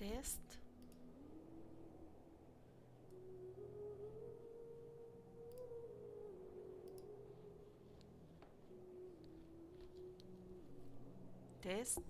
تيست. تيست.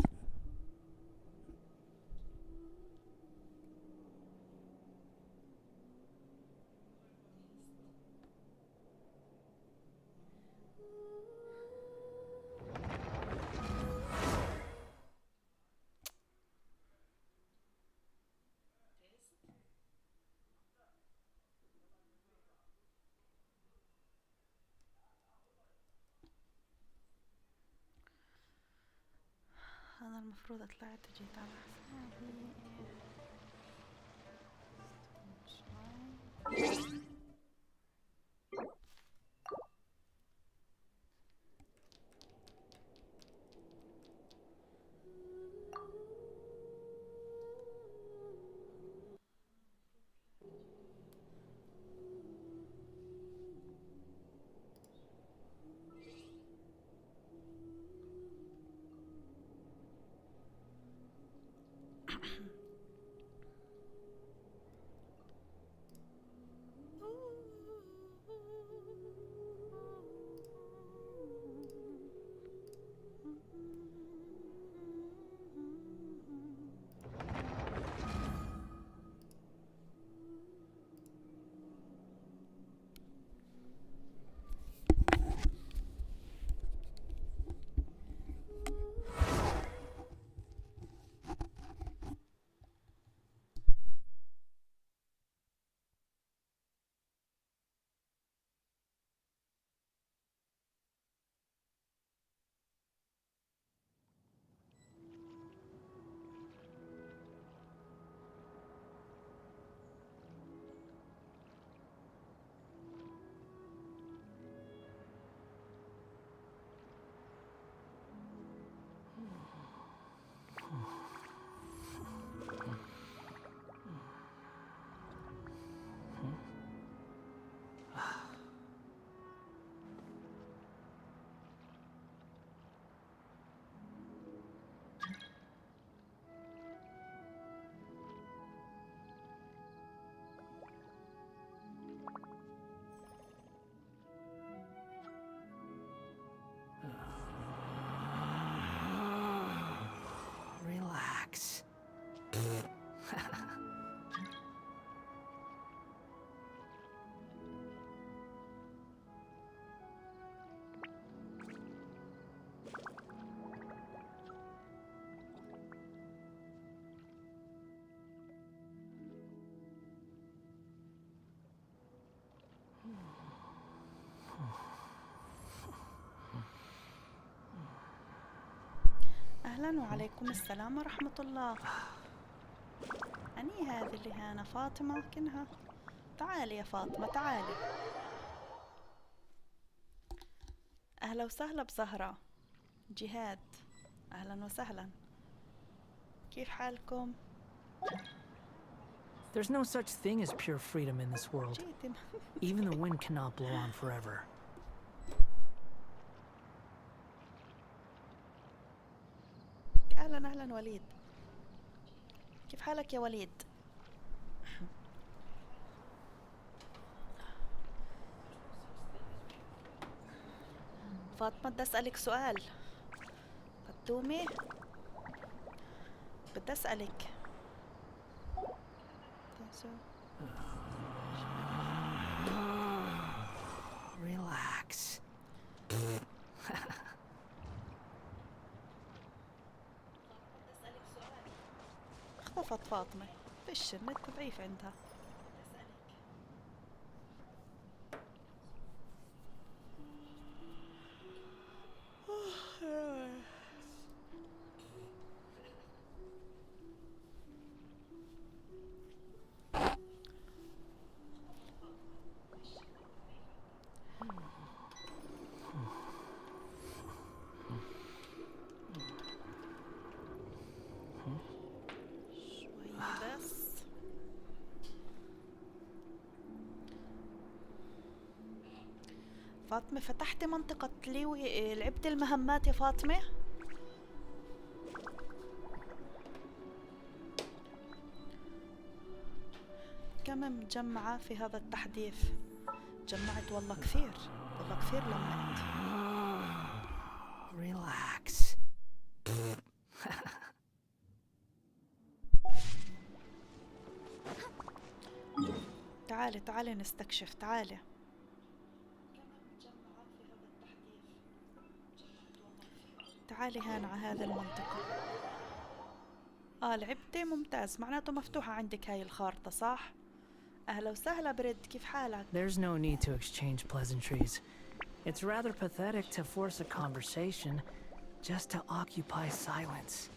أنا المفروض طلعت جيت على حسابي. Relax. أهلا وعليكم السلام ورحمة الله. أني هذه اللي هنا فاطمة كنها. تعالي يا فاطمة تعالي. أهلا وسهلا بزهرة. جهاد أهلا وسهلا. كيف حالكم؟ There's no such thing as pure freedom in this world. جيتم. Even the wind cannot blow on forever. أهلا أهلا وليد. كيف حالك يا وليد؟ فاطمة بدي أسألك سؤال. فتومي بدي أسألك. Relax. اختفت فاطمة. فيش النت ضعيف عندها. شوي بس. فاطمة فتحتي منطقة ليوي، لعبتي المهمات يا فاطمة؟ كم مجمعة في هذا التحديث؟ جمعت والله كثير، والله كثير لمعت. Relax. تعالي تعالي نستكشف، تعالي. تعالي هان على هذه المنطقة. لعبتي ممتاز، معناته مفتوحة عندك هاي الخارطة صح؟ أهلا وسهلا برد، كيف حالك؟ There's no need to exchange pleasantries. It's rather pathetic to force a conversation just to occupy silence.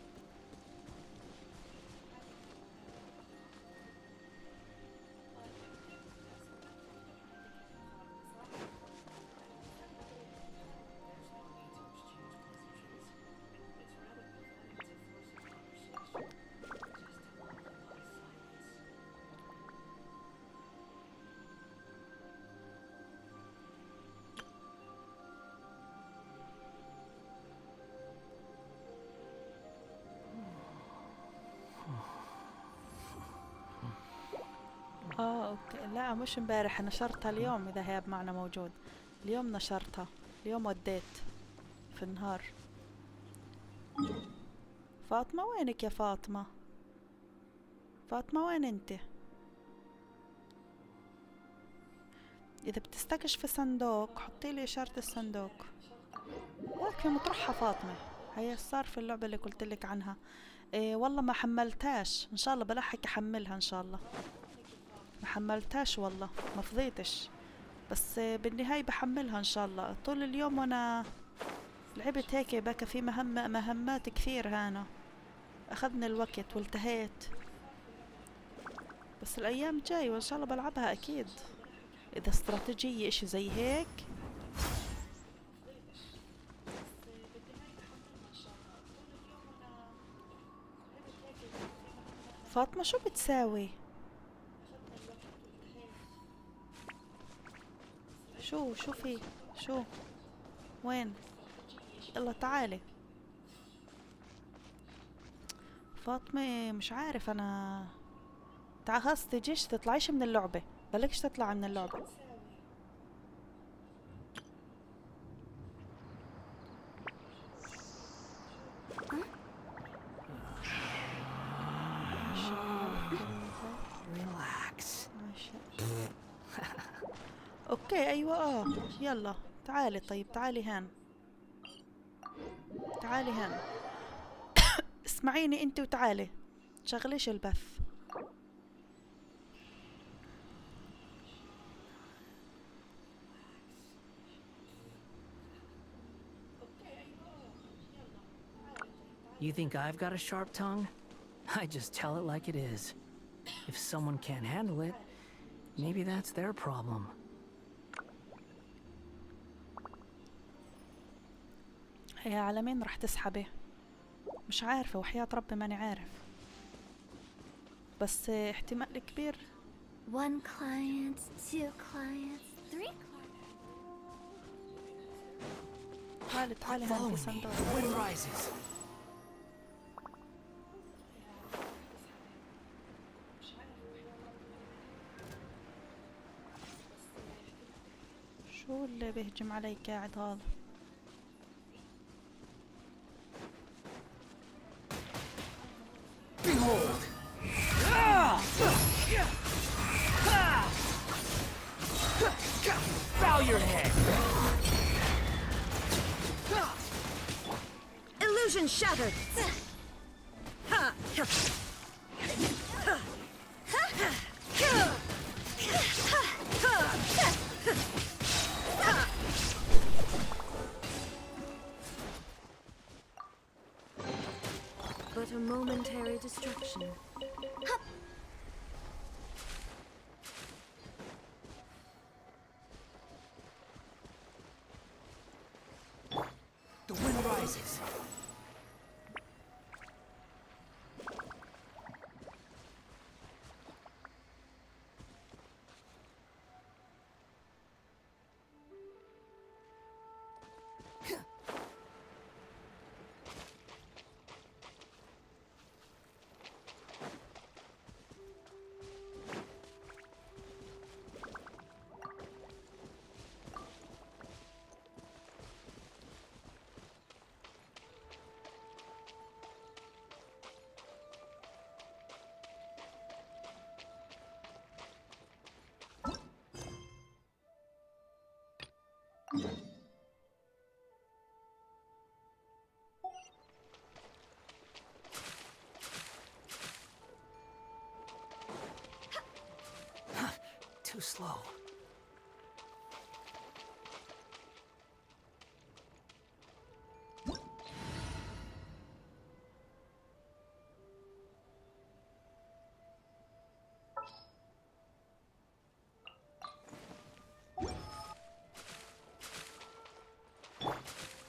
اوكي، لا مش امبارح، نشرتها اليوم اذا هي بمعنى موجود. اليوم نشرتها، اليوم وديت في النهار. فاطمة وينك يا فاطمة؟ فاطمة وين انت؟ اذا بتستكشف صندوق حطي لي اشارة الصندوق. هيك في مطرحها فاطمة. هي صار في اللعبة اللي قلت لك عنها. إيه والله ما حملتهاش، ان شاء الله بلحق احملها ان شاء الله. ما حملتهاش والله، ما فضيتش، بس بالنهاية بحملها ان شاء الله. طول اليوم وانا لعبت هيك، بقى في مهمات كثير هانا، اخذني الوقت والتهيت. بس الايام جاي وان شاء الله بلعبها اكيد. اذا استراتيجية اشي زي هيك فاطمة شو بتساوي؟ شو في؟ شو؟ وين؟ يلا تعالي فاطمة، مش عارف انا. خلاص تجيش تطلعيش من اللعبة، بلكش تطلع من اللعبة. Relax. اوكي ايوه يلا تعالي. طيب تعالي هان، تعالي هان. اسمعيني انت وتعالي، تشغليش البث. You think I've got a sharp tongue? I just tell it like it is. If someone can't handle it, maybe that's their problem. هي على مين رح تسحبي؟ مش عارفة وحياة ربي ماني عارف، بس احتمال كبير. One client, two clients, three clients. تعالي تعالي هان في صندوق. Wind rises. شو اللي بيهجم علي قاعد هذا؟ Behold! Bow your head! Illusion shattered. But a momentary distraction. The wind rises. too slow.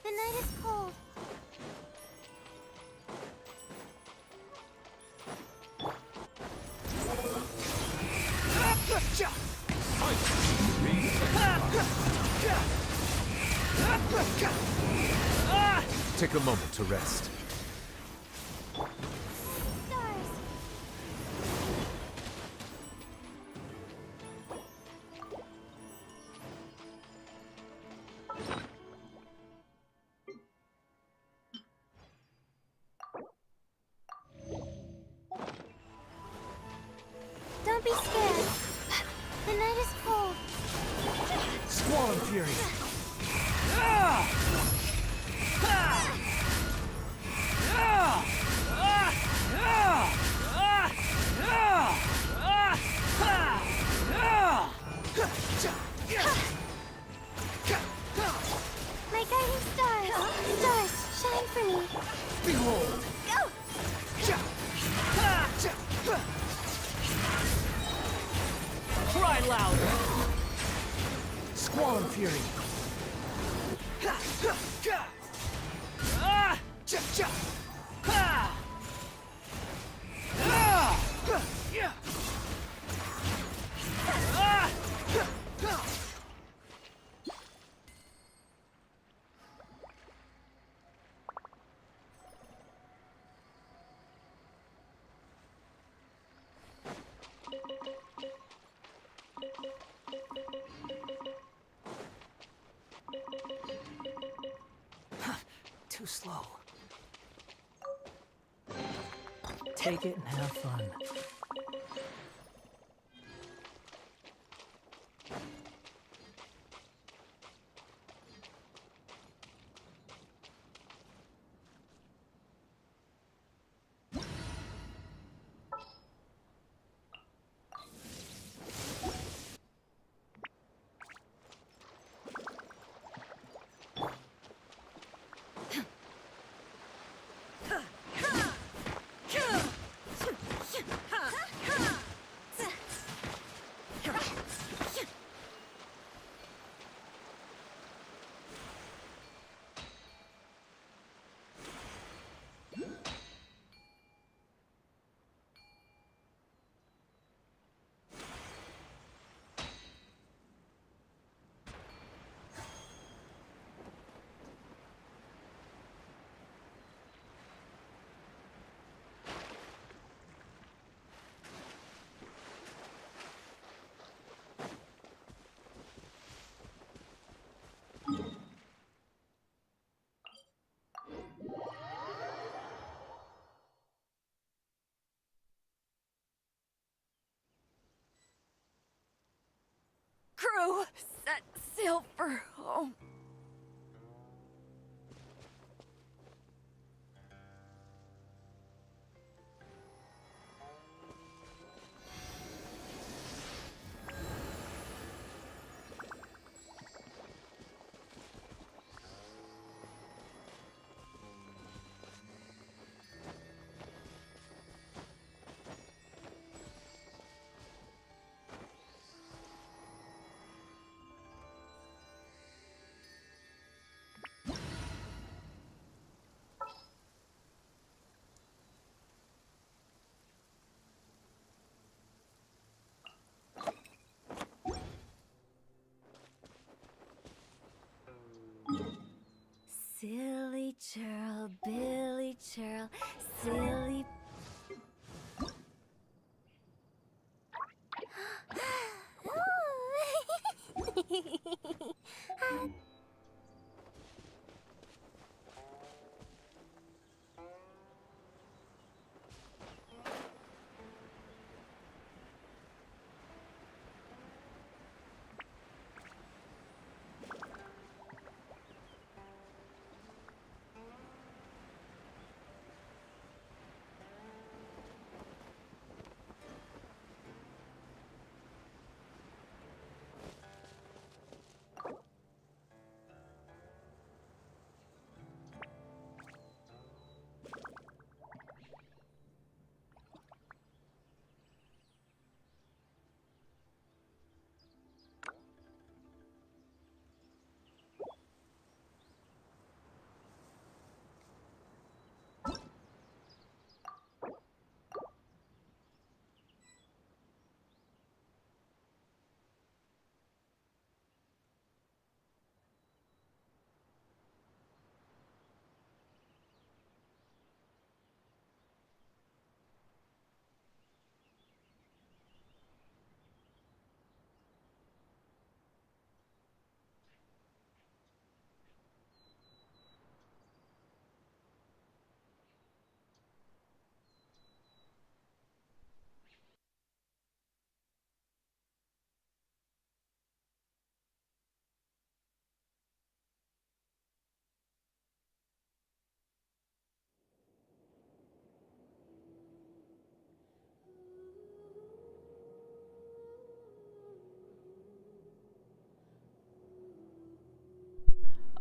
The night is cold. Take a moment to rest. Stars. Don't be scared. The night is cold. Squall and Fury! My guiding stars. Stars, shine for me. Behold! Go! Cry louder! Squall and Fury! Too slow. Take it and have fun. Crew, set sail for home. Silly churl, Billy churl, silly.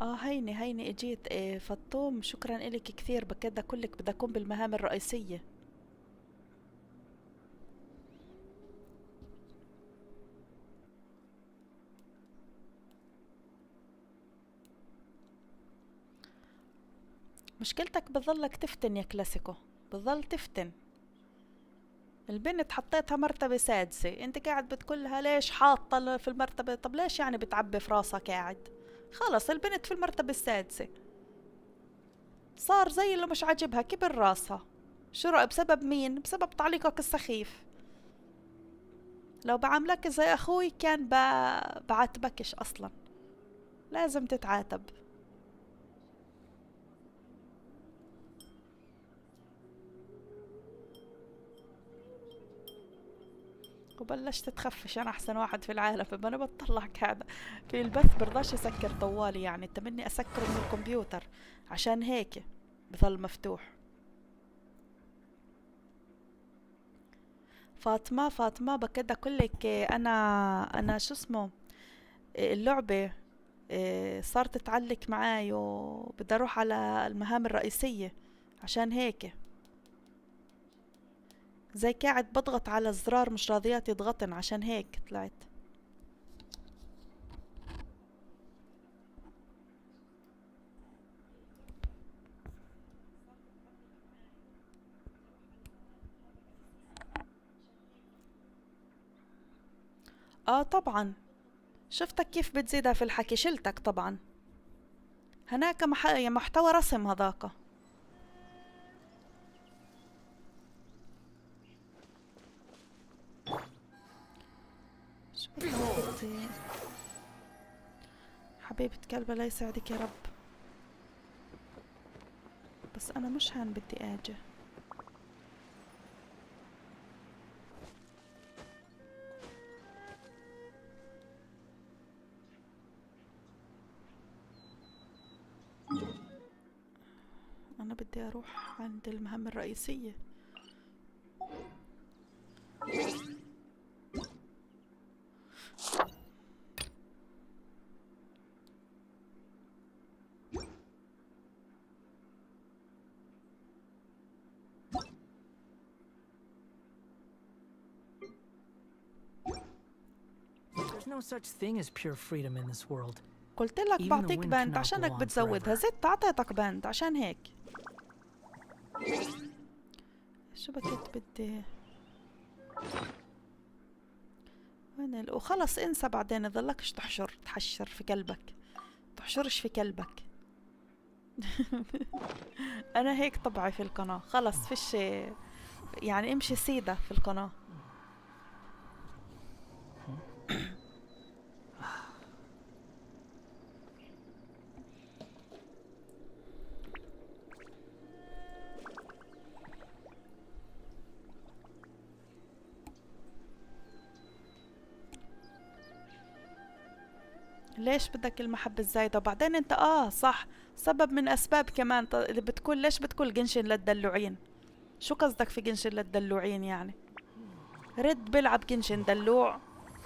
هيني اجيت. فطوم، شكرا إلك كثير، بكده كلك بدي أكون بالمهام الرئيسية. مشكلتك بتظلك تفتن يا كلاسيكو، بتظل تفتن. البنت حطيتها مرتبة سادسة، انت قاعد بتقولها ليش حاطة في المرتبة؟ طب ليش يعني بتعبي في راسك قاعد؟ خلص البنت في المرتبة السادسة، صار زي اللي مش عاجبها، كبر راسها. شو رأي؟ بسبب مين؟ بسبب تعليقك السخيف. لو بعاملك زي اخوي كان بعاتبكش اصلا. لازم تتعاتب. وبلشت تخفش، انا احسن واحد في العالم، فما انا بطلعك هذا في البث برضاش اسكر طوالي، يعني انت مني اسكره من الكمبيوتر، عشان هيك بظل مفتوح. فاطمة بكده كلك. انا شو اسمه، اللعبة صارت تعلق معاي وبدي اروح على المهام الرئيسية، عشان هيك زي قاعد بضغط على الزرار مش راضيات يضغطن، عشان هيك طلعت. طبعا شفتك كيف بتزيدها في الحكي، شلتك طبعا. هناك يا محتوى رسم هذاك. شو بدي؟ حبيبة كلبة لا يسعدك يا رب. بس أنا مش هان بدي أجي. أنا بدي أروح عند المهمة الرئيسية. There's no such thing as pure freedom in this world. قلت لك Even the بعطيك wind بنت cannot عشانك go on بتزودها، forever. زدت عطيتك بنت عشان هيك. شو بكيت بدي؟ وين وخلص انسى بعدين، ضلكش تحشر في قلبك، تحشرش في قلبك. انا هيك طبعي في القناة، خلص فيش يعني، امشي سيدة في القناة. ليش بدك المحبة الزايدة؟ وبعدين انت صح، سبب من اسباب كمان اللي بتقول ليش بتقول جنشن للدلوعين. شو قصدك في جنشن للدلوعين يعني؟ رد بيلعب جنشن دلوع،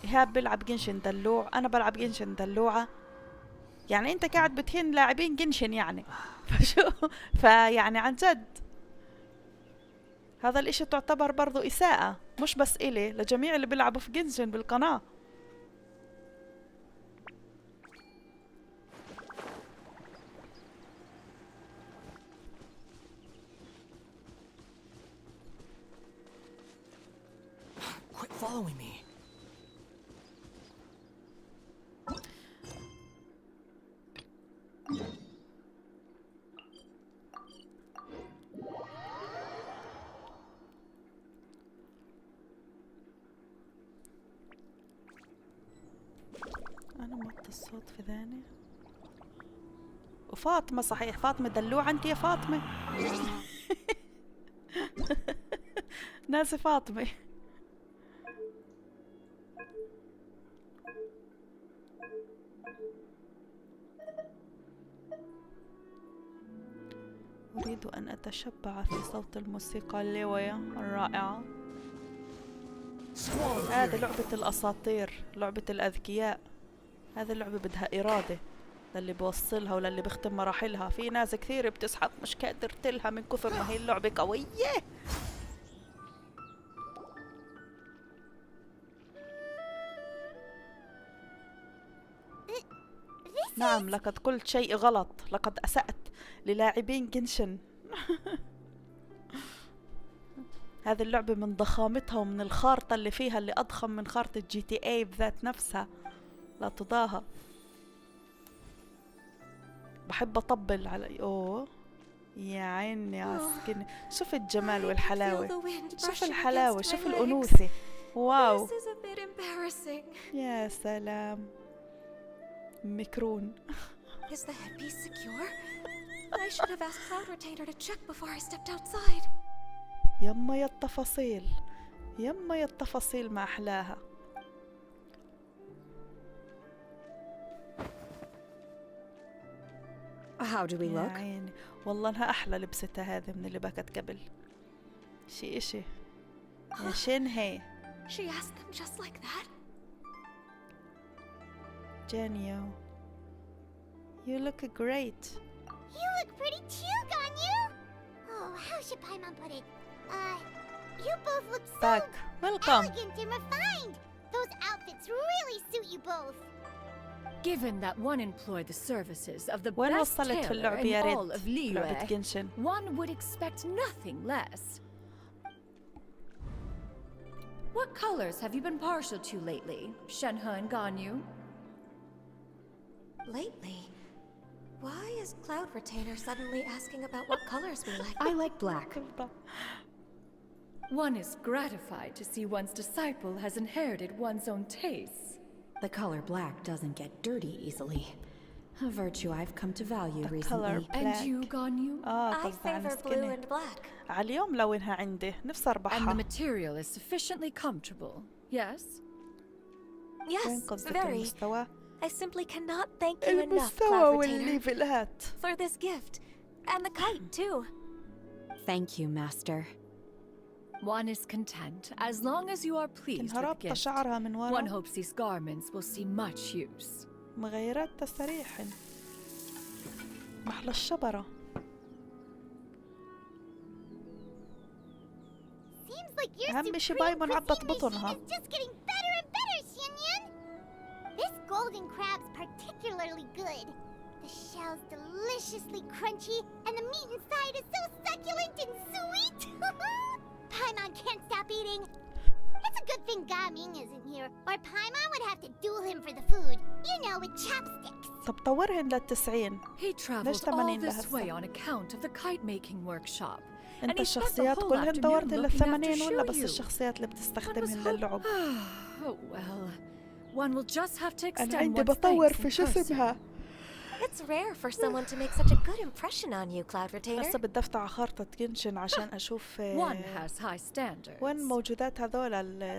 ايهاب بيلعب جنشن دلوع، انا بلعب جنشن دلوعة، يعني انت قاعد بتهين لاعبين جنشن يعني. فشو؟ فيعني عن جد هذا الاشي تعتبر برضو اساءة، مش بس الي، لجميع اللي بيلعبوا في جنشن بالقناة. Quit following me. انا موت الصوت في ذاني. وفاطمة صحيح، فاطمة دلوعة انت يا فاطمة. ناسي فاطمة. أريد أن أتشبع في صوت الموسيقى الليوية الرائعة. هذه لعبة الأساطير، لعبة الأذكياء. هذه اللعبة بدها إرادة. للي بوصلها وللي بختم مراحلها. في ناس كثير بتسحب مش قادر تلها من كثر ما هي اللعبة قوية. نعم، لقد قلت شيء غلط. لقد أسأت للاعبين جنشن. هذه اللعبة من ضخامتها ومن الخارطة اللي فيها اللي أضخم من خارطة جي تي اي بذات نفسها، لا تضاهى. بحب أطبل على أوه يا عيني عسكني. شوف الجمال والحلاوة، شوف الحلاوة، شوف الأنوثة. واو يا سلام. ميكرون. Is the headpiece secure? I should have asked Cloud Retainer to check before I stepped outside. يما يا التفاصيل، يما يا التفاصيل ما أحلاها. How do we يا look? عيني والله انها أحلى لبستها هذه من اللي بكت قبل. شي إشي يا شين هي. She asked them just like that. Janio, you look great. You look pretty too, Ganyu. Oh, how should Paimon put it? You both look so Back. Welcome. elegant and refined. Those outfits really suit you both. Given that one employed the services of the وين best وصلت في tailor اللعبة يا in ريت؟ all of لعبة Liyue, جنشن. one would expect nothing less. What colors have you been partial to lately, Shenhe and Ganyu? Lately, why is Cloud Retainer suddenly asking about what colors we like? I like black. One is gratified to see one's disciple has inherited one's own tastes. The color black doesn't get dirty easily. A virtue I've come to value The recently. color And black. you, Ganyu? I قصدي على favor blue سكيني. and black. على اليوم لونها عندي نفسي And the أربحها. material is sufficiently comfortable, yes? وين Yes, قصدك very. المستوى؟ I simply cannot thank you enough, المستوى Cloud Retainer, والليفلات. for this gift. And the kite, too. Thank you, Master. One is content as long as you are pleased كنها with the رابطة gift. شعرها من One ورا. hopes these garments will see much use. مغيرات تسريح. محلى الشبرة. Seems like your أهم شي supreme بايمون عضت cuisine بطنها. machine is just getting better and better, Xinyun. This golden crab's particularly good. The shell's deliciously crunchy, and the meat inside is so succulent and sweet. Paimon can't stop eating. It's a good thing Gaming isn't here, or Paimon would have to duel him for the food. You know, with chopsticks. طب طورهن لل90. He traveled ليش all 80 this لهسه؟ way on account of the kite making workshop. انت And he spent the الشخصيات whole كلهن afternoon طورت looking after لل80 ولا بس Shuyu. الشخصيات اللي One was بتستخدمهن hope- للعب؟ Oh well, one will just have to أنا extend عندي one's بطور thanks في in شو person. اسمها. It's rare for someone to make such a good impression on you, Cloud Retainer. هسه بدي افتح خارطة جنشن عشان اشوف One has high standards. وين موجودات هذول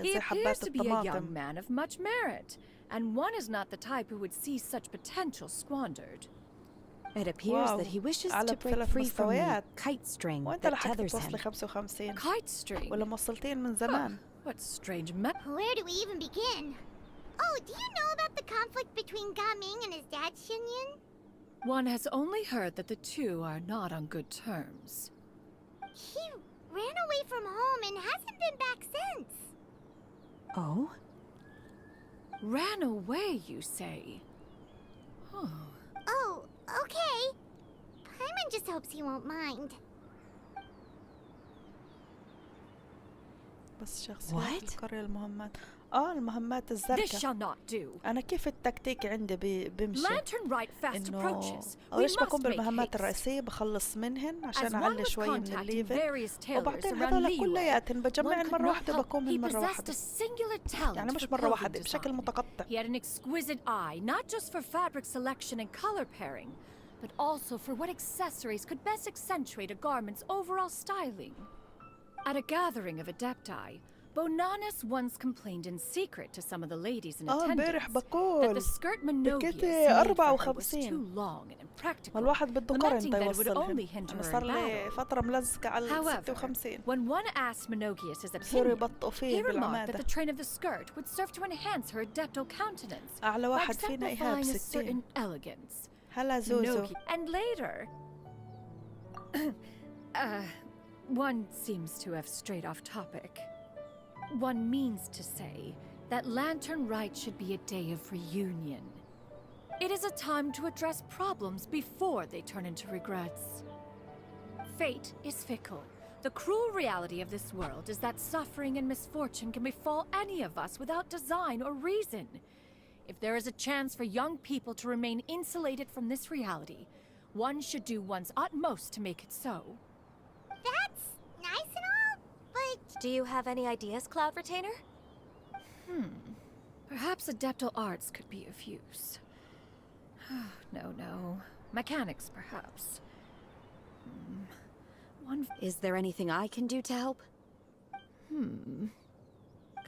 He زي appears حبات to be a young الطماطم. man of much merit, and one is not the type who would see such potential squandered. It appears Wow. that he wishes على to break بثلاث free from the مستويات. kite string وانت that لحقت tethers توصلي him. 55 Kite string? ولا موصلتين من زمان. What strange method. Where do we even begin? Oh, do you know about the conflict between Gaming and his dad, Xinyun? One has only heard that the two are not on good terms. He ran away from home and hasn't been back since. Oh? Ran away, you say? Oh. Oh, okay. Paimon just hopes he won't mind. بس شخصيات What? القرية المهمات. المهمات This الزرقاء. shall not do. انا كيف التكتيك عندي بمشي Lantern right fast انه approaches. We اول شي must بقوم make بالمهمات haste. الرئيسية بخلص منهن As عشان one اعلي was شوي من contacting الليفل. various tailors وبعدين around هذول Liyue, كلياتن one بجمعن could مرة not واحدة help. بقومهن He مرة possessed واحدة. a singular talent يعني مش for مرة clothing واحدة بشكل design. متقطع. He had an exquisite eye, not just for fabric selection and color pairing, but also for what accessories could best accentuate a garment's overall styling. At a gathering of adepti, Bonanis once complained in secret to some of the ladies in امبارح attendance that بقول the skirt Minogius بكيتي made for her was 54. too long and impractical, ما الواحد بده lamenting قرن that it would يوصلهن. only hinder أنا her صار in لي battle. فترة ملزقة على However, 56. when one asked Minogius his بصيروا opinion, يبطئوا he فيه remarked that بالعمادة. the train of the skirt would serve to enhance her adeptal countenance أعلى by واحد فينا إيهاب exemplifying a 60. certain elegance, هلا زوزو. And later, one seems to have strayed off topic. One means to say that Lantern Rite should be a day of reunion. It is a time to address problems before they turn into regrets. Fate is fickle. The cruel reality of this world is that suffering and misfortune can befall any of us without design or reason. If there is a chance for young people to remain insulated from this reality, one should do one's utmost to make it so. That's nice and all, but Do you have any ideas, Cloud Retainer? Perhaps adeptal arts could be of use. No. Mechanics, perhaps. Is there anything I can do to help?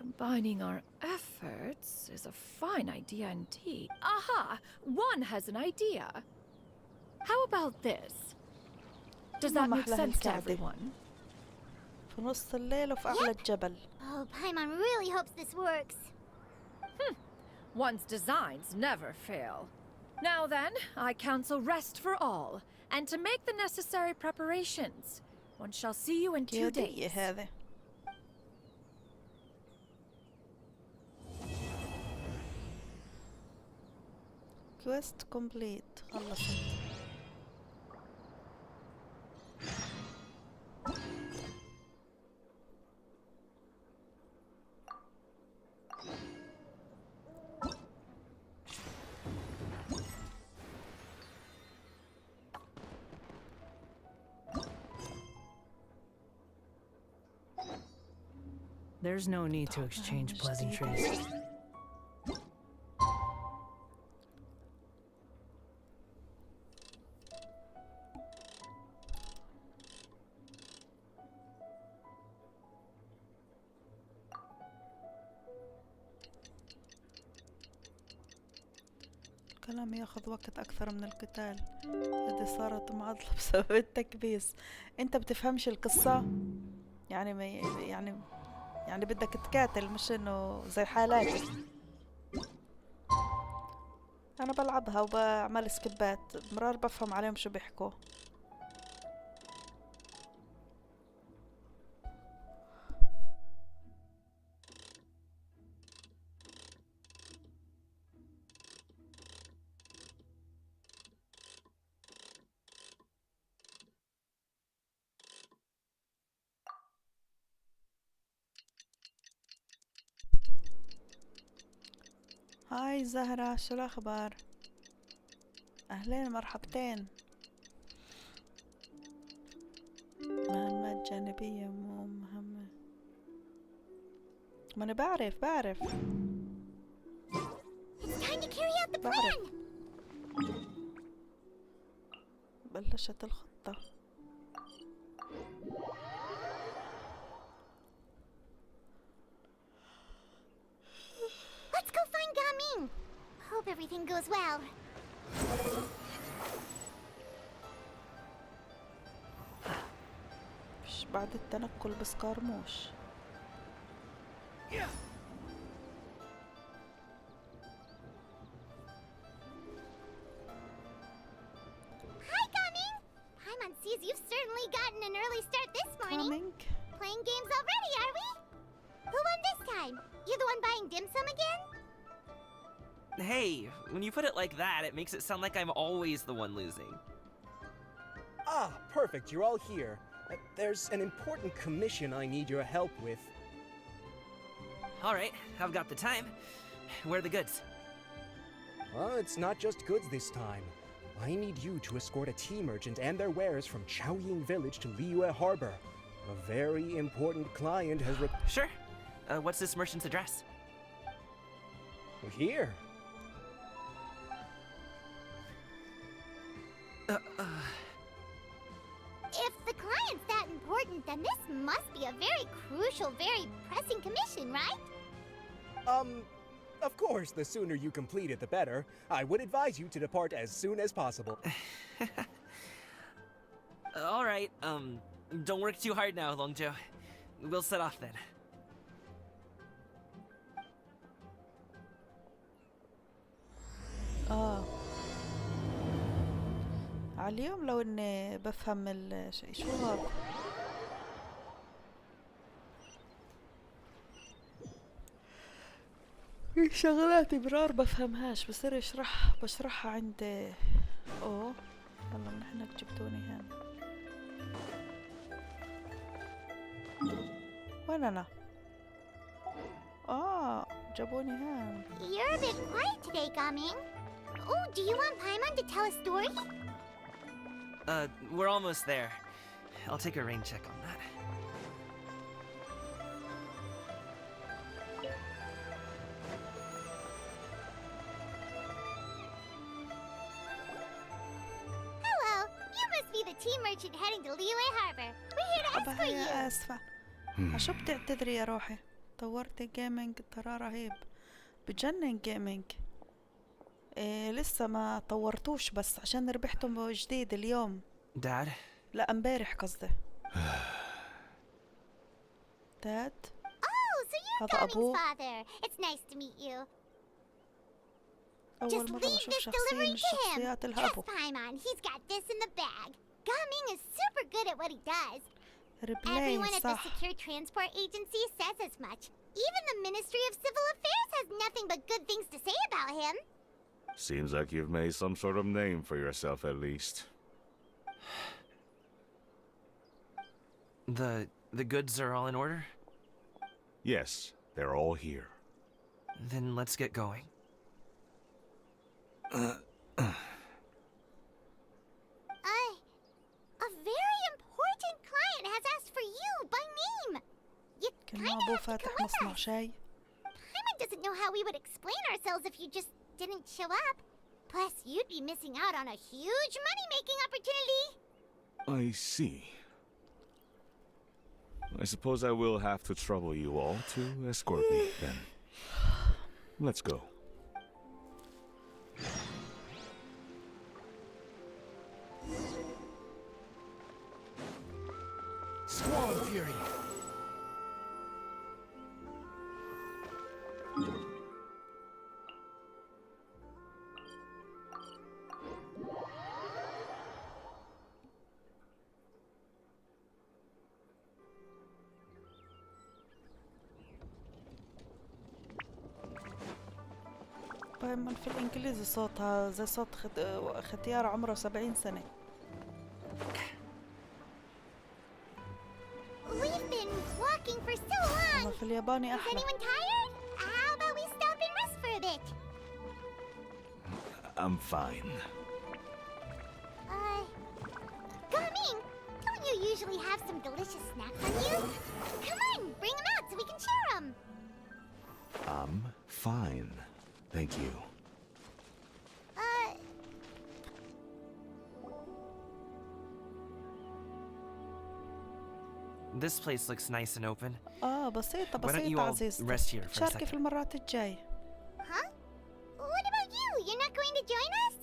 Combining our efforts is a fine idea indeed. Aha! One has an idea. How about this? Does that make sense to everyone? في نص الليل وفي أعلى الجبل. oh, Paimon really hopes this works. One's designs never fail. Now then, I counsel rest for all, and to make the necessary preparations. One shall see you in 2 قيادية days. هذه. كويست كومبليت. خلصت. There's no need to exchange pleasantries. الكلام ياخذ وقت أكثر من القتال. يدي صارت معضلة بسبب التكبيس. أنت بتفهمش القصة؟ يعني ما يعني بدك تقاتل، مش إنه زي حالاتي. أنا بلعبها وبعمل سكبات، مرار بفهم عليهم شو بيحكوا. هاي زهرة، شو الأخبار؟ أهلين مرحبتين. مهمات جانبية مو مهمة. ما أنا بعرف It's time to carry out the بعرف. plan. بلشت الخطة. Let's go find Gaming. Hope everything goes well. فيش بعد التنقل بسكارموش. Hi, Gaming. Paimon sees you've certainly gotten an early start this morning. Coming. Playing games already, are we? Who won this time? You the one buying dim sum again? Hey, when you put it like that, it makes it sound like I'm always the one losing. Ah, perfect, you're all here. There's an important commission I need your help with. All right, I've got the time. Where are the goods? Well, it's not just goods this time. I need you to escort a tea merchant and their wares from Chaoying Village to Liyue Harbor. A very important client has Sure. What's this merchant's address? Here. If the client's that important, then this must be a very crucial, very pressing commission, right? Of course, the sooner you complete it, the better. I would advise you to depart as soon as possible. All right, don't work too hard now, Longjo. We'll set off then. على اليوم لو اني بفهم الشيء. شو هذا؟ في شغلات برار بفهمهاش، بصير بشرحها عند اوه والله من هناك جبتوني هنا. وين انا؟ جابوني هان. You're a bit quiet today, Gaming. Oh, do you want Paimon to tell a story? We're almost there. I'll take a rain check on that. Hello, you must be the tea merchant heading to Liyue Harbor. We're here to أبا escort هي you. آسفة. عشو بتعتذري يا روحي؟ طورت جيمنج ترى رهيب، بجنن جيمنج. لسه ما طورتوش بس عشان ربحته جديد اليوم. Dad? لا امبارح قصدي. داد؟ Oh, so you're هذا Gaming's أبوه. father. It's nice to meet you. أول Just مرة leave بشوف this شخصية من delivery to him. الشخصيات Trust الهابو. Paimon. He's got this in the bag. Gaming is super good at what he does. ريبلاي Everyone at the صح. Secure Transport Agency says as much. Even the Ministry of Civil Affairs has nothing but good things to say about him. Seems like you've made some sort of name for yourself at least. The goods are all in order? Yes, they're all here. Then let's get going. A very important client has asked for you by name. You كان kind أبوه of have to فاتح come with مصنع us. شاي. Paimon doesn't know how we would explain ourselves if you just didn't show up. Plus, you'd be missing out on a huge money-making opportunity. I see. I suppose I will have to trouble you all to escort me then. Let's go. Squall Fury! بايمن في الإنجليزي صوتها زي صوت ختيار عمره 70 سنة. We've been walking for so أما long. في الياباني Is أحلى. anyone tired? How about we stop and rest for a bit? I'm fine. Gaming, don't you usually have some delicious snacks on you? Come on, bring them out so we can share them. I'm fine. Thank you. This place looks nice and open. بسيطة Why don't you بسيطة all عزيزتي. rest here for a شاركي في second? المرات الجاي. Huh? What about you? You're not going to join us?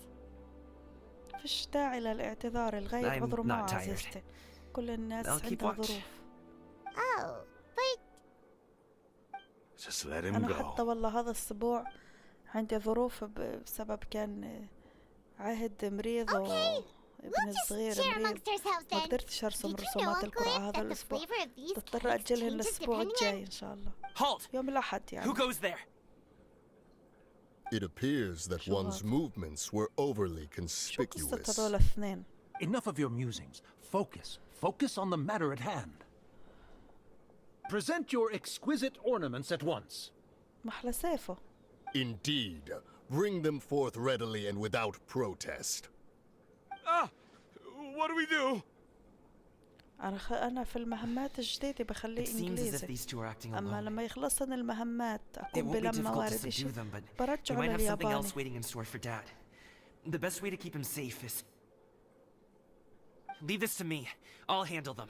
فيش داعي للاعتذار، الغيب I'm عذره not معه tired. عزيزتي. كل الناس I'll keep عندها watch. ظروف. Oh, but Just let him أنا go. حتى والله هذا الأسبوع عندي ظروف بسبب كان عهد مريض Okay. وابن we'll just الصغير share مريض. amongst ourselves ما then. قدرتش أرسم Did you know, رسومات Uncle القرعة Ed, هذا that the الأسبوع. flavor of these تضطر cakes أجلهن changes الأسبوع depending on... الجاي إن شاء الله. Halt! يوم الأحد Who يعني. goes there? It appears that Sure. one's movements were overly شو قصة conspicuous. هذول الاثنين؟ Enough of your musings. Focus. Focus on the matter at hand. Present your exquisite ornaments at once. محلى سيفه. Indeed. Bring them forth readily and without protest. What do we do? أنا في المهمات الجديدة بخليه It seems as if إنجليزي. these two are acting أما alone. لما يخلصن المهمات It أكون won't be بلم difficult to موارد subdue إشي them, but we برجعه might have something للياباني. else waiting in store for Dad. The best way to keep him safe is... Leave this to me. I'll handle them.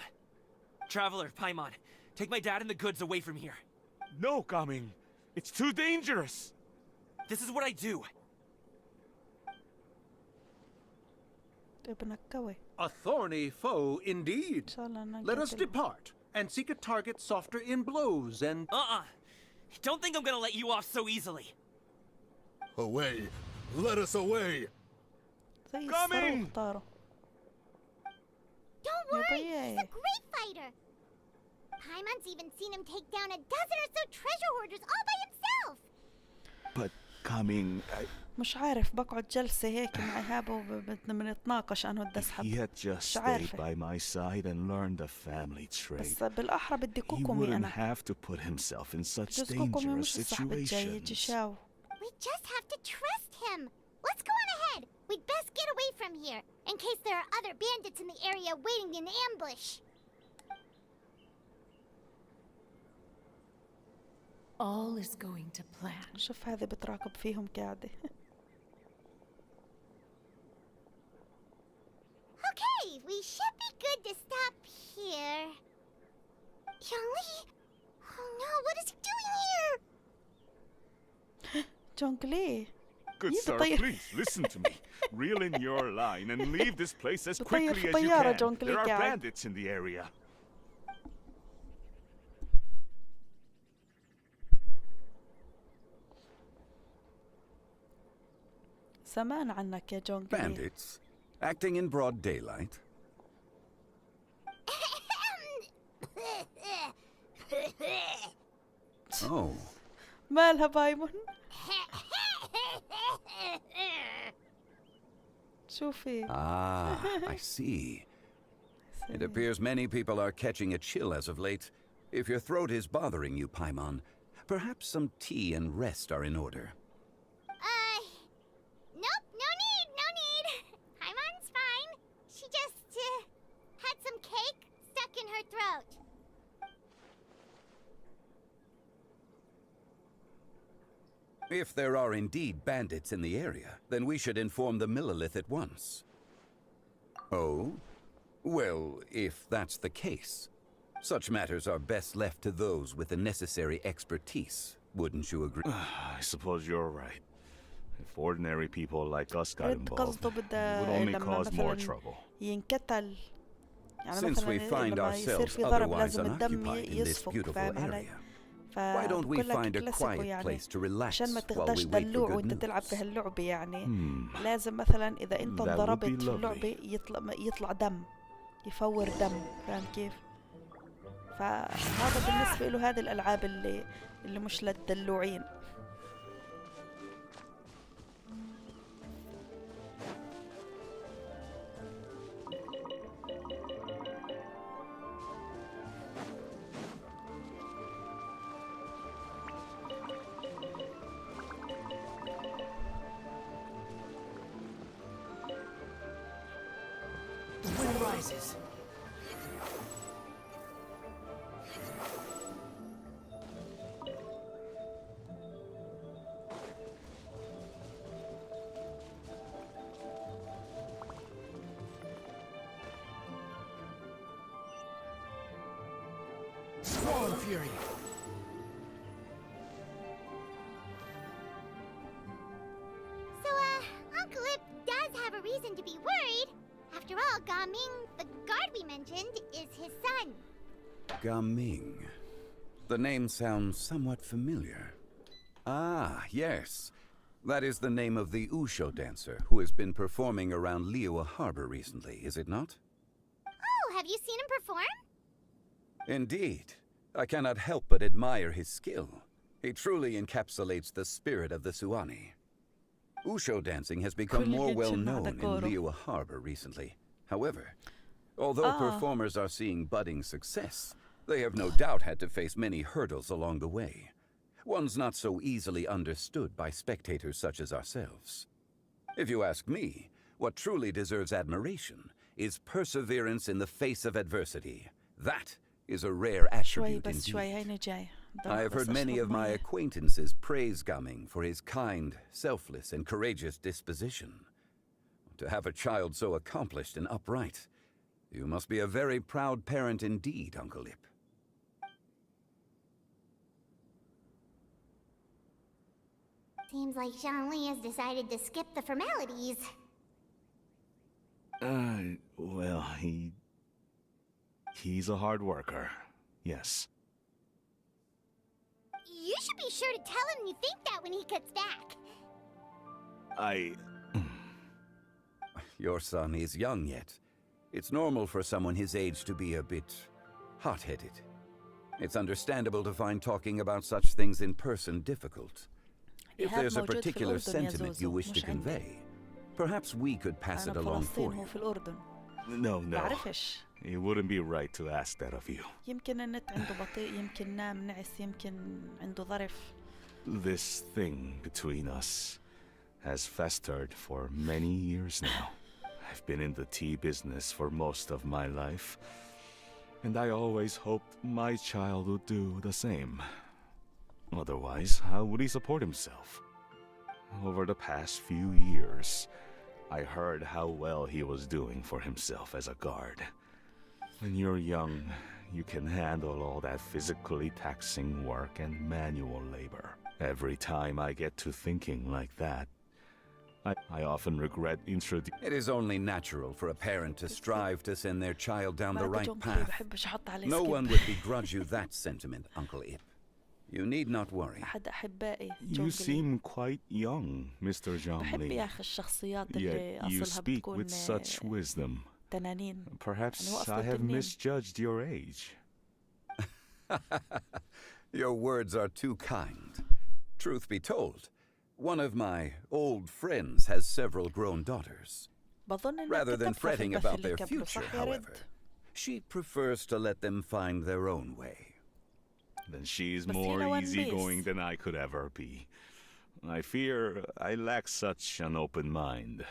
Traveler, Paimon, take my dad and the goods away from here. No, Gaming. It's too dangerous. This is what I do. ابنك قوي. A thorny foe إن indeed. شاء الله Let us نقتله. depart and seek a target softer in blows and... Don't think I'm gonna let you off so easily. Away. Let us away. زي Coming! الصاروخ طاروا. worry. يا He's a great fighter. Paimon's even seen him take down a dozen or so treasure hoarders all by himself. But coming, مش عارف، بقعد جلسة هيك مع إيهاب وبدنا بنتناقش أنا بدي أسحب. he had just مش stayed عارفة. by my side and learned the family trait. بس بالأحرى بدي He كوكومي wouldn't أنا. have to put himself in such جوز كوكومي dangerous مش الصاحب الجاي، يجي situations. شاو. We just have to trust him. Let's go on ahead. We'd best get away from here, in case there are other bandits in the area waiting in ambush. All is going to plan. شوف هذه بتراقب فيهم قاعدة. Okay, we should be good to stop here. Yangli? Oh no, what is he doing here? جونغلي. Good You sir, بطير. please listen to me. Reel in your line and leave this place as بطير quickly في as you طيارة can. جونكلي There are قاعد. bandits in the area. زمان عنك يا جونغلي. Bandits? Acting in broad daylight? Oh, مالها بايمون؟ شوفي. I see. It appears many people are catching a chill as of late. If your throat is bothering you, Paimon, perhaps some tea and rest are in order. Nope, no need. Paimon's fine. She just, had some cake stuck in her throat. If there are indeed bandits in the area, then we should inform the Millilith at once. Oh? Well, if that's the case, such matters are best left to those with the necessary expertise, wouldn't you agree? I suppose you're right. If ordinary people like us got رد involved, قصده it بدها would only لما cause more مثلا trouble. ينقتل. يعني Since we مثلا find لما يصير ourselves في ضرب otherwise لازم الدم unoccupied in this يصفق، beautiful فاهم علي؟ area, why don't we فبقول لك find a كلاسيكو quiet يعني place to relax عشان ما while تغداش we wait for دلوع good وانت news? تلعب بهاللعبة يعني. Hmm. لازم مثلا إذا انت That would be انضربت في lovely. اللعبة يطلع دم، يفور دم، فاهم كيف؟ فهذا بالنسبة له هذه الألعاب اللي مش للدلوعين. The wind rises. Squall Fury. So, Uncle Ip does have a reason to be worried. After all, Gaming, the guard we mentioned, is his son. Gaming. The name sounds somewhat familiar. Ah, yes. That is the name of the Usho dancer who has been performing around Liyue Harbor recently, is it not? Oh, have you seen him perform? Indeed. I cannot help but admire his skill. He truly encapsulates the spirit of the Suani. Usho dancing has become more well known in Liyue Harbor recently. However, although performers are seeing budding success, they have no doubt had to face many hurdles along the way. Ones not so easily understood by spectators such as ourselves. If you ask me, what truly deserves admiration is perseverance in the face of adversity. That is a rare attribute indeed. I have heard many of my acquaintances praise Gaming for his kind, selfless, and courageous disposition. To have a child so accomplished and upright, you must be a very proud parent indeed, Uncle Ip. Seems like Zhangli has decided to skip the formalities. Well, he's a hard worker. Yes. You should be sure to tell him you think that when he gets back. Your son is young yet. It's normal for someone his age to be a bit hot-headed. It's understandable to find talking about such things in person difficult. If there's a particular sentiment you wish to convey, perhaps we could pass it along for you. No, no. بعرفش. It wouldn't be right to ask that of you. يمكن النت عنده بطيء، يمكن نام نعس، يمكن عنده ظرف. This thing between us has festered for many years now. I've been in the tea business for most of my life, and I always hoped my child would do the same. Otherwise, how would he support himself? Over the past few years, I heard how well he was doing for himself as a guard. When you're young, you can handle all that physically taxing work and manual labor. Every time I get to thinking like that, I often regret introducing... It is only natural for a parent to strive to send their child down the right path. No one would begrudge you that sentiment, Uncle Ip. You need not worry. You seem quite young, Mr. Zhongli. Yet you speak with such wisdom. Perhaps I have misjudged your age. Your words are too kind. Truth be told, one of my old friends has several grown daughters. Rather than fretting about their future, however, she prefers to let them find their own way. Then she's more easygoing than I could ever be. I fear I lack such an open mind.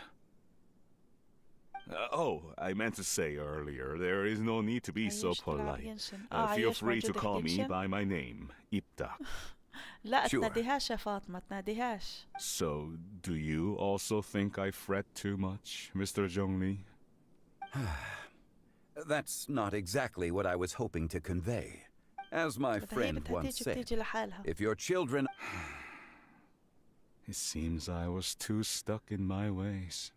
I meant to say earlier, there is no need to be so polite. Feel free to call me by my name, Ipta. لا تناديهاش يا فاطمة، تناديهاش. So, do you also think I fret too much, Mr. Zhongli? That's not exactly what I was hoping to convey. As my friend once said, if your children... It seems I was too stuck in my ways.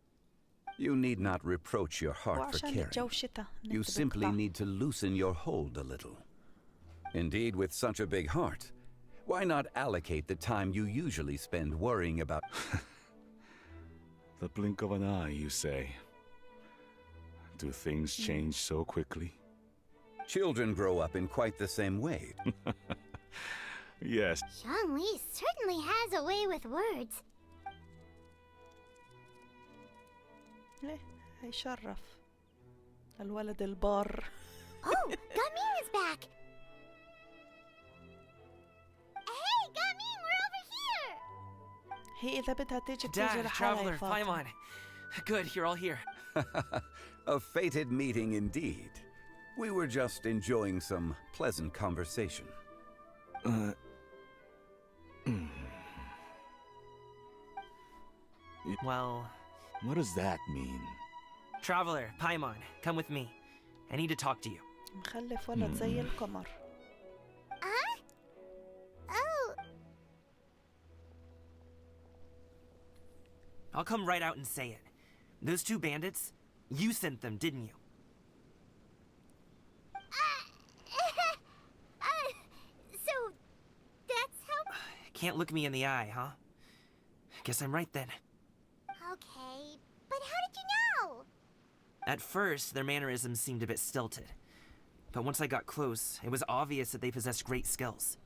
You need not reproach your heart for caring. You simply need to loosen your hold a little. Indeed, with such a big heart, why not allocate the time you usually spend worrying about... The blink of an eye, you say. Do things change so quickly? Children grow up in quite the same way. Yes. Zhongli certainly has a way with words. ليه هيشرف الولد البار. Oh, Gamin is back. Hey, Gamin, we're over here. هي إذا بدها تيجي بتيجي Dad, لحالها يا Traveler, فاطمة. Paimon. Good, you're all here. A fated meeting indeed. We were just enjoying some pleasant conversation. Well... What does that mean? Traveler, Paimon, come with me. I need to talk to you. مخلف ولد زي القمر. Oh. I'll come right out and say it. Those two bandits, you sent them, didn't you? So, that's how... Can't look me in the eye, huh? Guess I'm right then. Okay, but how did you know? At first, their mannerisms seemed a bit stilted. But once I got close, it was obvious that they possessed great skills.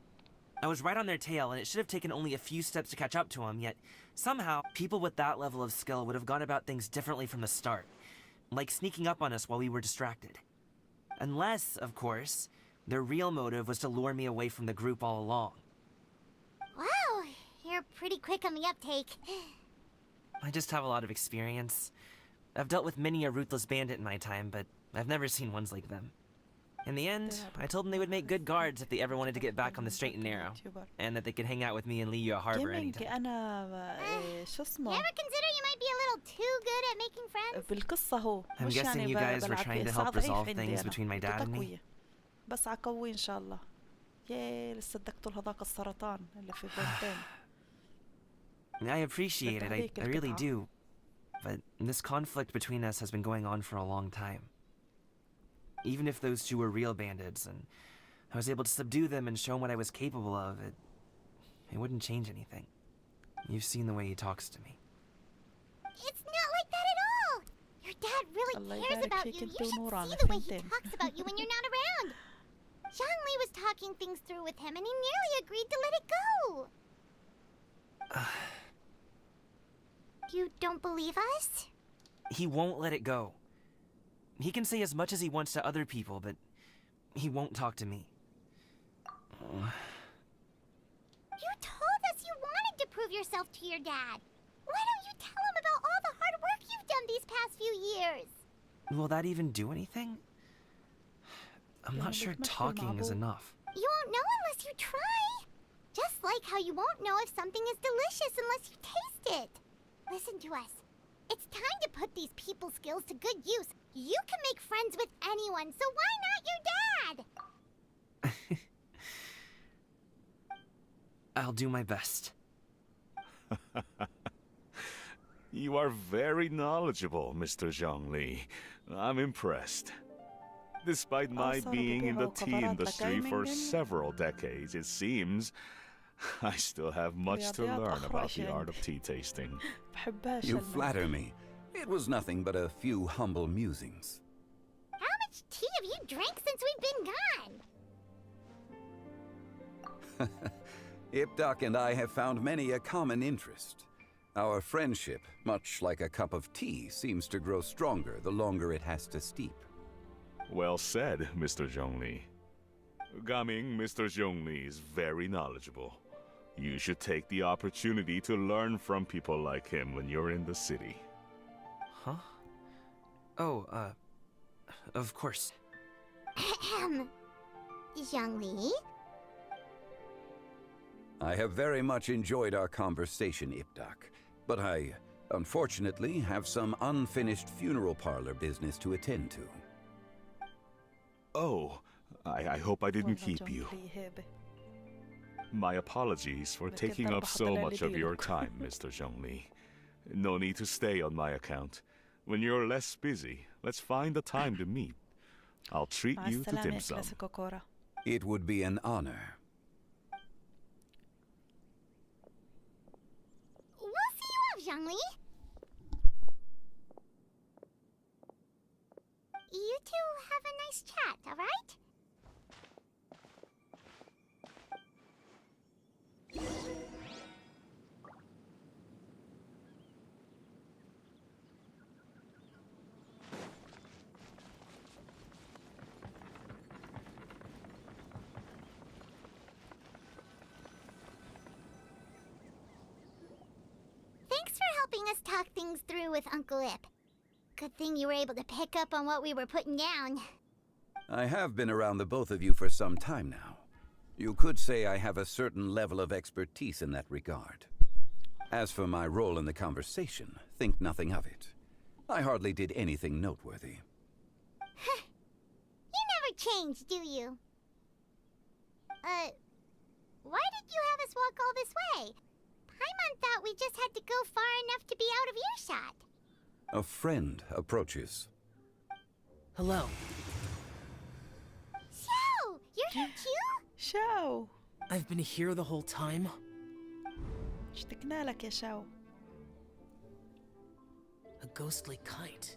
I was right on their tail, and it should have taken only a few steps to catch up to them, yet somehow, people with that level of skill would have gone about things differently from the start. Like sneaking up on us while we were distracted. Unless, of course, their real motive was to lure me away from the group all along. Wow, you're pretty quick on the uptake. I just have a lot of experience. I've dealt with many a ruthless bandit in my time, but I've never seen ones like them. In the end, I told them they would make good guards if they ever wanted to get back on the straight and narrow, and that they could hang out with me in Liyue Harbor anytime. شو اسمه؟ You ever consider you might be a little too good at making friends? بالقصة هو. I'm guessing you guys were trying to help resolve things between my dad and me. بس عقوي إن شاء الله. ياه لسه ادكتوا لهذاك السرطان اللي في بنتين. I appreciate it, I really do. But this conflict between us has been going on for a long time. Even if those two were real bandits, and I was able to subdue them and show him what I was capable of, it wouldn't change anything. You've seen the way he talks to me. It's not like that at all! Your dad really الله cares يبارك about فيك you. انت You should ونوران see the way he ثنتين. talks about you when you're not around. Zhongli was talking things through with him and he nearly agreed to let it go. You don't believe us? He won't let it go. He can say as much as he wants to other people, but he won't talk to me. You told us you wanted to prove yourself to your dad. Why don't you tell him about all the hard work you've done these past few years? Will that even do anything? I'm not sure talking is enough. You won't know unless you try. Just like how you won't know if something is delicious unless you taste it. Listen to us. It's time to put these people skills to good use. You can make friends with anyone, so why not your dad? I'll do my best. You are very knowledgeable, Mr. Zhongli. I'm impressed. Despite my being in the tea industry for several decades, it seems I still have much to learn about the art of tea tasting. You flatter me. It was nothing but a few humble musings. How much tea have you drank since we've been gone? Ipdak and I have found many a common interest. Our friendship, much like a cup of tea, seems to grow stronger the longer it has to steep. Well said, Mr. Zhongli. Gaming, Mr. Zhongli is very knowledgeable. You should take the opportunity to learn from people like him when you're in the city. Huh? Oh, of course. Ahem. Zhongli? I have very much enjoyed our conversation, Ipdak, but I, unfortunately, have some unfinished funeral parlor business to attend to. Oh, I hope I didn't keep you. My apologies for taking up so much of your time, Mr. Zhongli. No need to stay on my account. When you're less busy, let's find a time to meet. I'll treat you to dim sum. It would be an honor. We'll see you off, Zhongli. You two have a nice chat, all right? Thanks for helping us talk things through with Uncle Ip. Good thing you were able to pick up on what we were putting down. I have been around the both of you for some time now. You could say I have a certain level of expertise in that regard. As for my role in the conversation, think nothing of it. I hardly did anything noteworthy. You never change, do you? Why did you have us walk all this way? Paimon thought we just had to go far enough to be out of earshot. A friend approaches. Hello. Xiao! You're here too? شاو I've been here the whole time. اشتقنا لك يا شاو. A ghostly kite.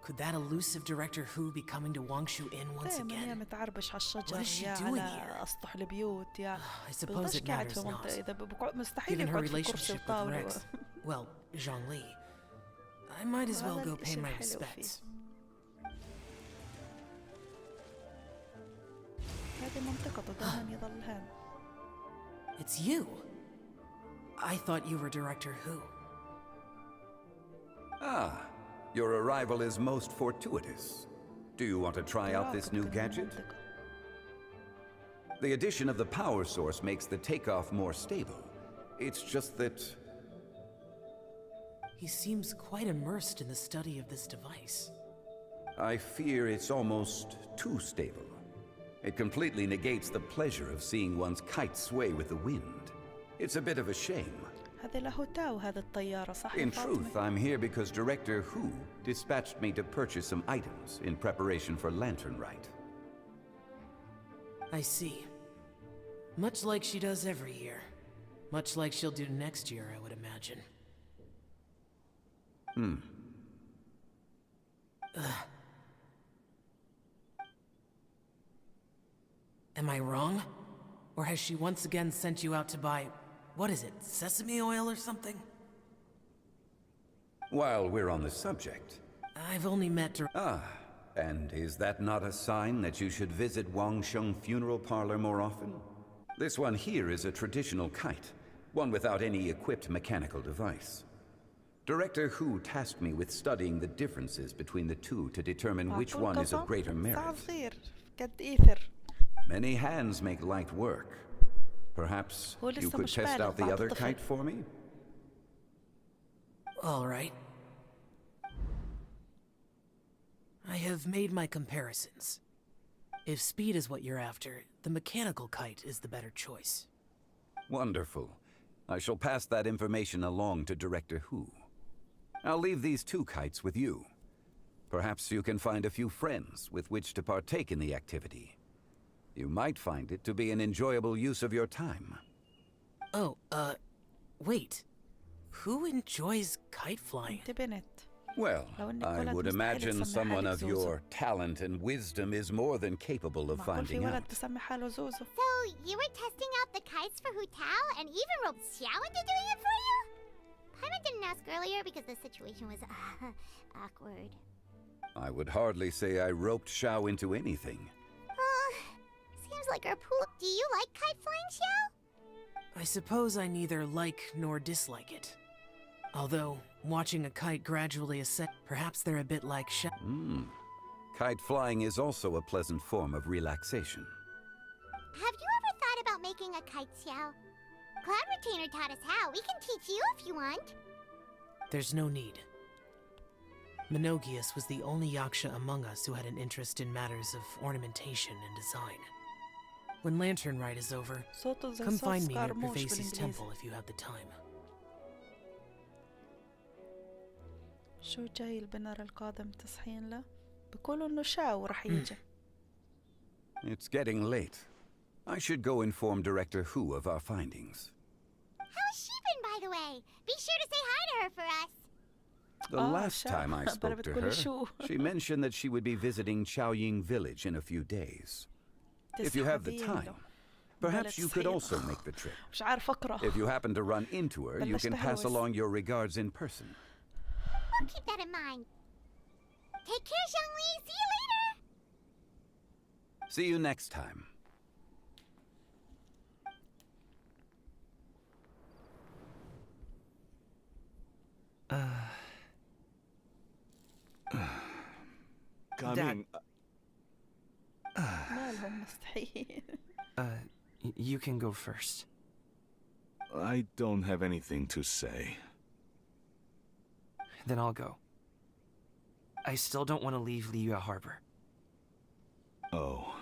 Could that elusive Director Who be coming to Wangshu Inn once دايما يا again? متعربش على What الشجر is she يا doing على here? اسطح البيوت يا I suppose بيضلش it قاعد matters في منطقة not. إذا مستحيل Given her يقعد في كرسي relationship with وطاولة. Rex, well, Zhongli, I might as well هذا go pay الإشي my الحلو فيه. respects. هذه منطقته دائما يضل هان. It's you. I thought you were Director Who. Ah, your arrival is most fortuitous. Do you want to try out this new gadget? The addition of the power source makes the takeoff more stable. It's just that... He seems quite immersed in the study of this device. I fear it's almost too stable. It completely negates the pleasure of seeing one's kite sway with the wind. It's a bit of a shame. هذا له تاو هذا الطيارة صح يا In فاطمة؟ truth, I'm here because Director Who dispatched me to purchase some items in preparation for Lantern Rite. I see. Much like she does every year. Much like she'll do next year, I would imagine. Am I wrong? Or has she once again sent you out to buy, what is it, sesame oil or something? While we're on the subject. I've only met her. Ah, and is that not a sign that you should visit Wangsheng Funeral Parlor more often? This one here is a traditional kite, one without any equipped mechanical device. Director Hu tasked me with studying the differences between the two to determine which one is of greater merit. Many hands make light work. Perhaps you could test out the other kite for me? All right. I have made my comparisons. If speed is what you're after, the mechanical kite is the better choice. Wonderful. I shall pass that information along to Director Hu. I'll leave these two kites with you. Perhaps you can find a few friends with which to partake in the activity. You might find it to be an enjoyable use of your time. Oh, wait. Who enjoys kite flying? Well, I would imagine someone of your talent and wisdom is more than capable of finding out. So, you were testing out the kites for Hu Tao and even roped Xiao into doing it for you? Paimon didn't ask earlier because the situation was awkward. I would hardly say I roped Xiao into anything. Seems like our pool. Do you like kite flying, Xiao? I suppose I neither like nor dislike it. Although, watching a kite gradually ascend, perhaps they're a bit like Kite flying is also a pleasant form of relaxation. Have you ever thought about making a kite, Xiao? Cloud Retainer taught us how. We can teach you if you want. There's no need. Menogius was the only Yaksha among us who had an interest in matters of ornamentation and design. When Lantern Rite is over, come find me at Pervasi's temple if you have the time. شو جاي البنر القادم تصحين له؟ بيقولوا إنه شاو رح يجي. It's getting late. I should go inform Director Hu of our findings. How's she been, by the way? Be sure to say hi to her for us. The last time I spoke to her, she mentioned that she would be visiting Chaoying Village in a few days. If you have the time, perhaps you could also make the trip. If you happen to run into her, you can pass along your regards in person. We'll keep that in mind. Take care, Zhongli. See you later. See you next time. Coming. مالهم مستحيل. You can go first. I don't have anything to say. Then I'll go. I still don't want to leave Liyue Harbor. Oh.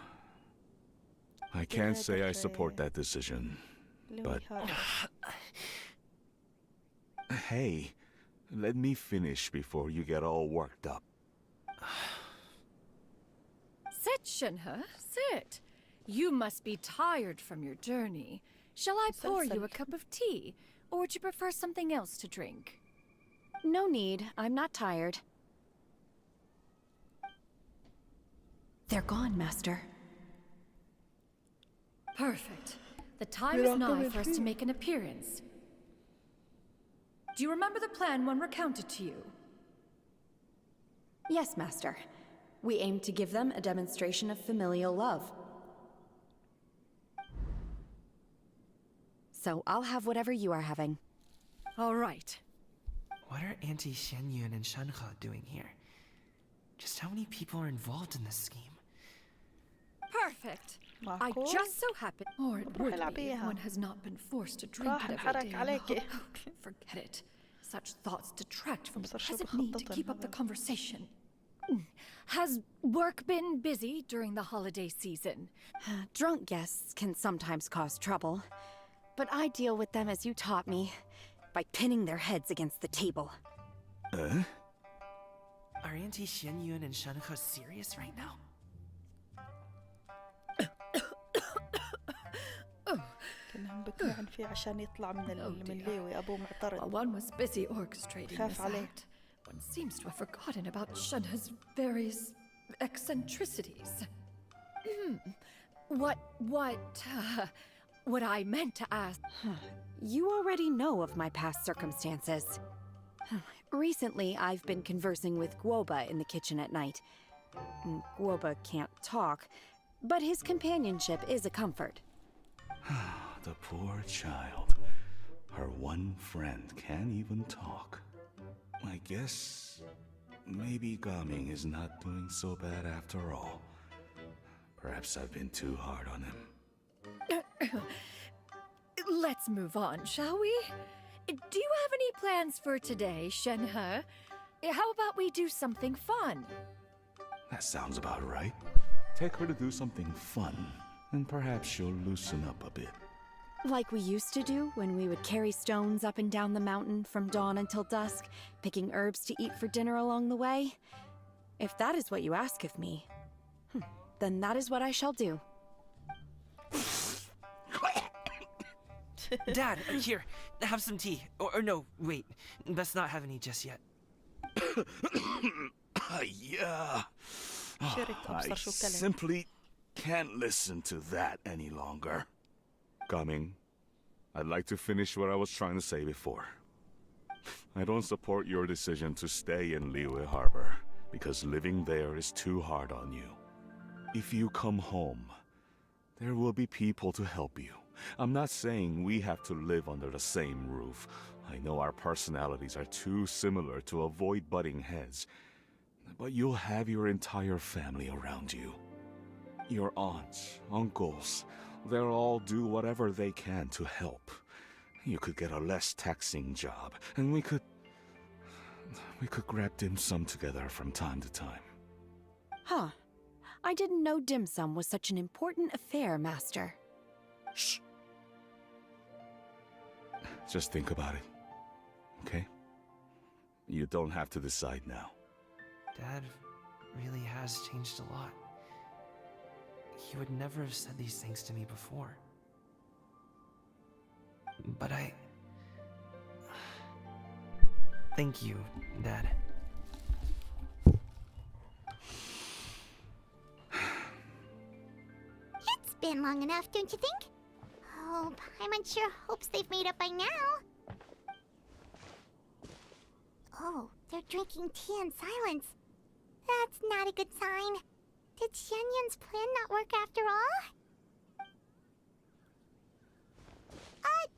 I can't say I support that decision, but... Hey, let me finish before you get all worked up. Sit, Shinhe, sit. You must be tired from your journey. Shall I pour you a cup of tea, or would you prefer something else to drink? No need. I'm not tired. They're gone, Master. Perfect. The time is nigh for us to make an appearance. Do you remember the plan when recounted to you? Yes, Master. We aim to give them a demonstration of familial love. So I'll have whatever you are having. All right. What are Auntie Xianyun and Shenhe doing here? Just how many people are involved in this scheme? Perfect. I just so happen, or it would be if one has not been forced to drink it every day. Forget it. Such thoughts detract from the present need to keep up the conversation. Has work been busy during the holiday season? Drunk guests can sometimes cause trouble, but I deal with them as you taught me, by pinning their heads against the table. Are Auntie Xianyun and Shenhe serious right now? كانهم بكون فيه عشان يطلع من ليوي أبوه معترض. While one was busy orchestrating this act, one Everyone seems to have forgotten about Shenhe's various eccentricities. What I meant to ask... You already know of my past circumstances. Recently, I've been conversing with Guoba in the kitchen at night. Guoba can't talk, but his companionship is a comfort. The poor child. Her one friend can't even talk. I guess maybe Gaming is not doing so bad after all. Perhaps I've been too hard on him. Let's move on, shall we? Do you have any plans for today, Shenhe? How about we do something fun? That sounds about right. Take her to do something fun, and perhaps she'll loosen up a bit. Like we used to do when we would carry stones up and down the mountain from dawn until dusk, picking herbs to eat for dinner along the way? If that is what you ask of me, then that is what I shall do. Dad, here, have some tea. Or no, wait, best not have any just yet. Yeah. I simply can't listen to that any longer. Coming, I'd like to finish what I was trying to say before. I don't support your decision to stay in Liyue Harbor, because living there is too hard on you. If you come home, there will be people to help you. I'm not saying we have to live under the same roof. I know our personalities are too similar to avoid butting heads. But you'll have your entire family around you. Your aunts, uncles, they'll all do whatever they can to help. You could get a less taxing job, and we could grab dim sum together from time to time. Huh. I didn't know dim sum was such an important affair, Master. Shh. Just think about it, okay? You don't have to decide now. Dad really has changed a lot. He would never have said these things to me before. But Thank you, Dad. It's been long enough, don't you think? Oh, Paimon sure hopes they've made up by now. Oh, they're drinking tea in silence. That's not a good sign. Did Xianyun's plan not work after all? Hey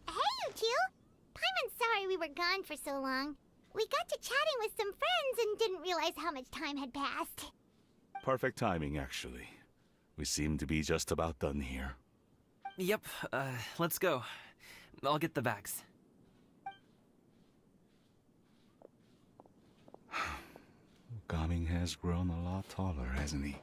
you two! Paimon's sorry we were gone for so long. We got to chatting with some friends and didn't realize how much time had passed. Perfect timing, actually. We seem to be just about done here. Yep, let's go. I'll get the bags. Gaming has grown a lot taller, hasn't he?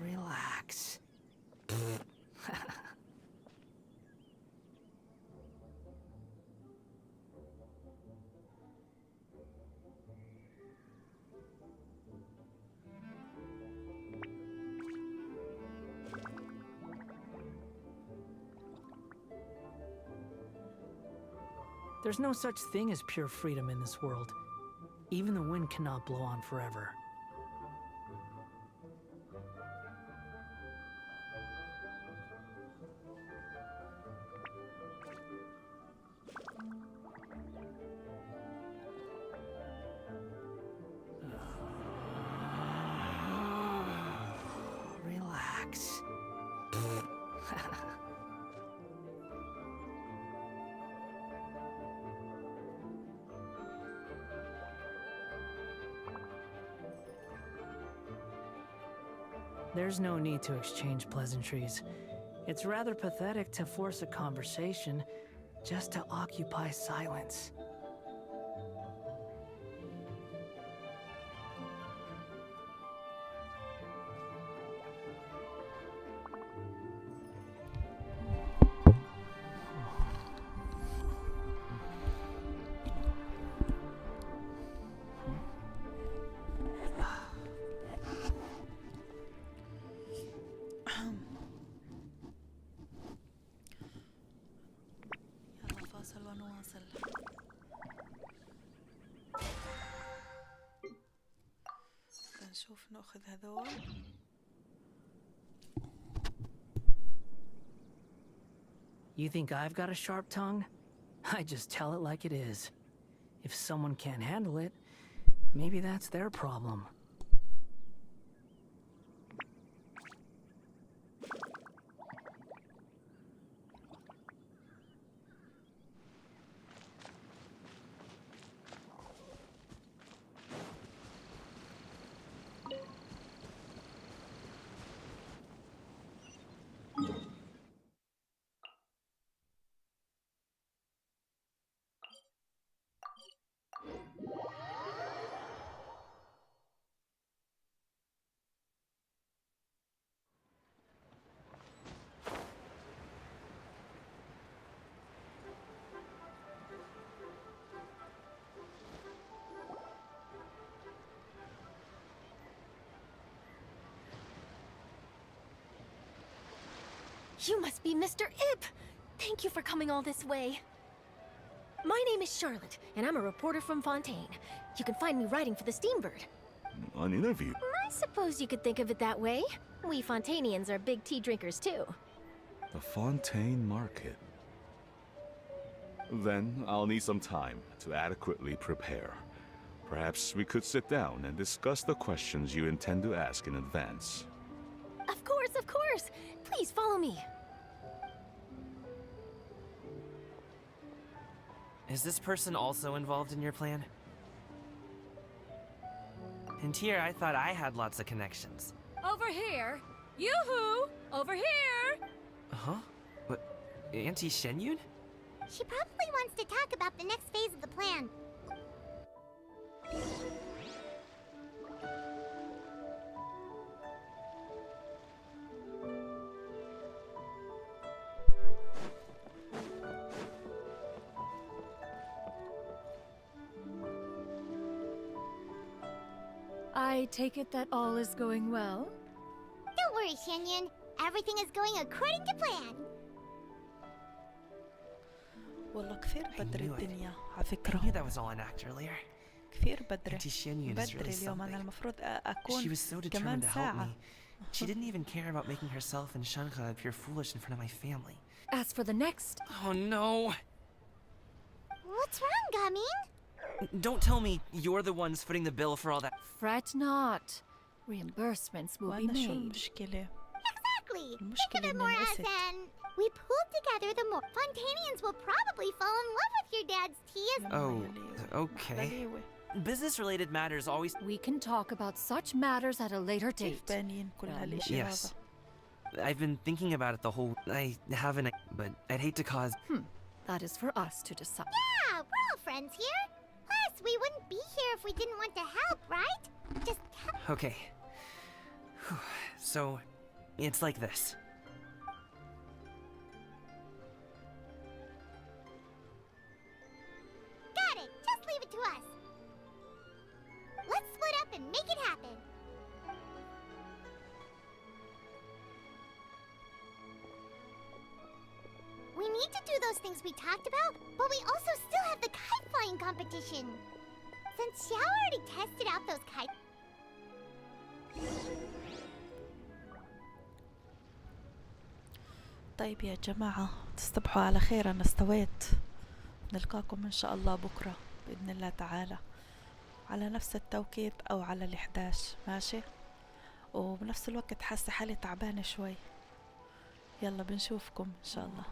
Relax. There's no such thing as pure freedom in this world. Even the wind cannot blow on forever. Relax. There's no need to exchange pleasantries. It's rather pathetic to force a conversation just to occupy silence. نازل. نشوف ناخذ هذول. You think I've got a sharp tongue? I just tell it like it is. If someone can't handle it, maybe that's their problem. You must be Mr. Ip! Thank you for coming all this way. My name is Charlotte, and I'm a reporter from Fontaine. You can find me writing for the Steambird. An interview? I suppose you could think of it that way. We Fontainians are big tea drinkers, too. The Fontaine Market. Then I'll need some time to adequately prepare. Perhaps we could sit down and discuss the questions you intend to ask in advance. Of course, of course! Please follow me. Is this person also involved in your plan? And here I thought I had lots of connections. Over here! Yoo-hoo! Over here! Huh? What? Auntie Shenyun? She probably wants to talk about the next phase of the plan. I take it that all is going well? Don't worry, Shenyun. Everything is going according to plan. والله كثير بدري الدنيا على I فكرة. knew that was all an act earlier. كثير بدري. Auntie Shenyun is بدري really اليوم أنا something. المفروض She أكون was so determined كمان to help ساعة. me. She didn't even care about making herself and Shanka appear foolish in front of my family. As for the next... Oh no! What's wrong, Gamin? Don't tell me you're the ones footing the bill for all that. Fret not. Reimbursements will be وأنا شو made. المشكلة؟ Exactly. Think of المشكلة it إني more as نقصت. an... We pulled together the more. Fontainians will probably fall in love with your dad's tea as... Oh, okay. ليوي. Business-related matters always... We can talk about such matters at a later كيف date. بانين كل هالاشي هذا؟ Yes. I've been thinking about it the whole... I haven't... But I'd hate to cause... That is for us to decide. Yeah, we're all friends here. Plus, we wouldn't be here if we didn't want to help, right? Just help. Okay. Whew. So, it's like this. Got it. Just leave it to us. Let's split up and make it happen. We need to do those things we talked about, but we also still have the kite flying competition. Since Xiao already tested out those kites. طيب يا جماعة تصبحوا على خير. أنا استويت. نلقاكم إن شاء الله بكرة بإذن الله تعالى على نفس التوقيت أو على 11. ماشي. وبنفس الوقت حاسة حالي تعبانة شوي. يلا بنشوفكم إن شاء الله.